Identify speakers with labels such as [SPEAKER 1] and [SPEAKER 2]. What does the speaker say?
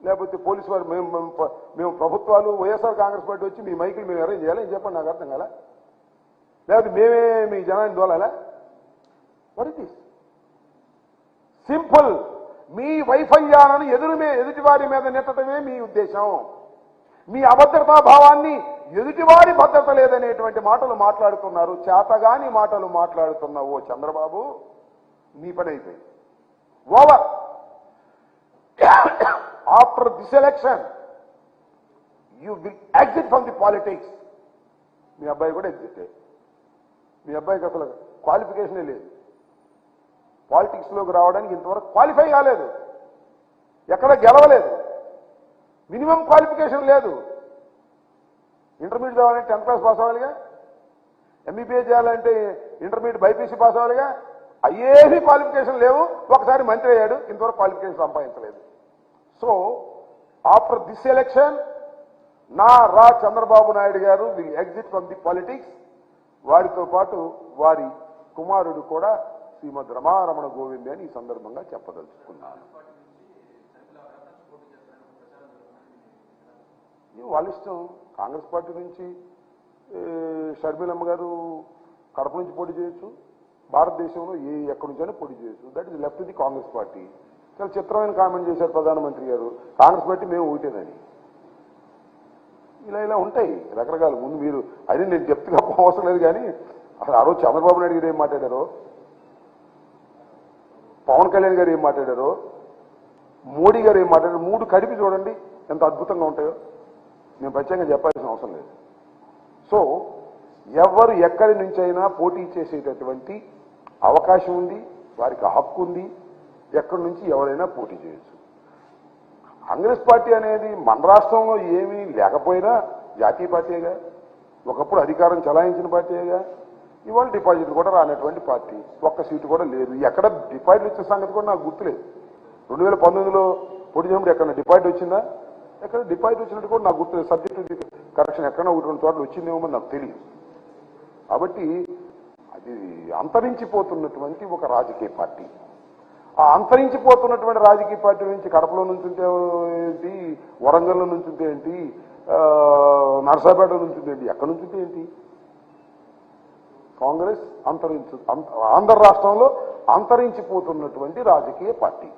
[SPEAKER 1] లేకపోతే పోలీసు వారు మేము ప్రభుత్వాలు వైఎస్ఆర్ కాంగ్రెస్ పార్టీ వచ్చి మీ మైకులు మేము అరేంజ్ చేయాలి అని చెప్పండి, నాకు అర్థం కదా. లేకపోతే మేమే మీ జనాన్ని దోలాలా? What it is simple. మీ వైఫల్యాలను ఎదుటివారి మీద నెట్టడమే మీ ఉద్దేశం. మీ అభద్రతా భావాన్ని ఎదుటివారి భద్రత లేదనేటువంటి మాటలు మాట్లాడుతున్నారు. చేతగాని మాటలు మాట్లాడుతున్న ఓ చంద్రబాబు, నీ పని అయిపోయింది. Over. After this election you will exit from the politics. మీ అబ్బాయి కూడా ఎగ్జిట్. మీ అబ్బాయికి అసలు క్వాలిఫికేషనే లేదు. పాలిటిక్స్లోకి రావడానికి ఇంతవరకు క్వాలిఫై కాలేదు, ఎక్కడ గెలవలేదు, మినిమం క్వాలిఫికేషన్ లేదు. ఇంటర్మీడియట్ కావాలంటే 10th క్లాస్ పాస్ అవ్వాలిగా, ఎంబీబీఏ చేయాలంటే ఇంటర్మీడియట్ బైపీసీ పాస్ అవ్వాలిగా. అయ్యేమీ క్వాలిఫికేషన్ లేవు. ఒకసారి మంత్రి అయ్యాడు, ఇంతవరకు క్వాలిఫికేషన్ సంపాదించలేదు. సో ఆఫ్టర్ దిస్ ఎలక్షన్ రా Chandrababu Naidu garu will exit from the politics. వారితో పాటు వారి కుమారుడు కూడా శ్రీమద్ రమారమణ గోవిందే అని ఈ సందర్భంగా చెప్పదలుచుకున్నాను. వాళ్ళ ఇష్టం. కాంగ్రెస్ పార్టీ నుంచి షర్మిలమ్మ గారు కడప నుంచి పోటీ చేయొచ్చు, భారతదేశంలో ఎక్కడి నుంచైనా పోటీ చేయొచ్చు. That is left the Congress party. చాలా చిత్రమైన కామెంట్ చేశారు ప్రధానమంత్రి గారు, కాంగ్రెస్ పార్టీ మేము ఒకటేనని. ఇలా ఉంటాయి రకరకాల. ముందు మీరు అది నేను చెప్తుగా అవసరం లేదు, కానీ అసలు ఆ రోజు చంద్రబాబు నాయుడు గారు ఏం మాట్లాడారో, పవన్ కళ్యాణ్ గారు ఏం మాట్లాడారో, మోడీ గారు ఏం మాట్లాడారో, 3 కలిపి చూడండి ఎంత అద్భుతంగా ఉంటాయో. నేను ప్రత్యేకంగా చెప్పాల్సిన అవసరం లేదు. సో ఎవరు ఎక్కడి నుంచైనా పోటీ చేసేటటువంటి అవకాశం ఉంది, వారికి హక్కు ఉంది. ఎక్కడి నుంచి ఎవరైనా పోటీ చేయొచ్చు. కాంగ్రెస్ పార్టీ అనేది మన రాష్ట్రంలో ఏమీ లేకపోయినా జాతీయ పార్టీగా, ఒకప్పుడు అధికారం చలాయించిన పార్టీగా, ఇవాళ డిపాజిట్ కూడా రానటువంటి పార్టీ, ఒక్క సీటు కూడా లేదు. ఎక్కడ డిపాజిట్ వచ్చిన సంగతి కూడా నాకు గుర్తులేదు. 2019లో పోటీ చేసినప్పుడు ఎక్కడ డిపాజిట్ వచ్చిందా? ఎక్కడ డిపాజిట్ వచ్చినట్టు కూడా నాకు గుర్తులేదు. సబ్జెక్ట్ కరెక్షన్ ఎక్కడ 1-2 చోట్ల వచ్చిందేమో నాకు తెలియదు. కాబట్టి అది అంతరించిపోతున్నటువంటి ఒక రాజకీయ పార్టీ. ఆ అంతరించిపోతున్నటువంటి రాజకీయ పార్టీ నుంచి కడపలో నుంచుంటే ఏంటి, వరంగల్లో నుంచుంటే ఏంటి, నర్సాపేట నుంచుంటే ఏంటి, ఎక్కడి నుంచుంటే ఏంటి? కాంగ్రెస్ ఆంధ్ర రాష్ట్రంలో అంతరించిపోతున్నటువంటి రాజకీయ పార్టీ.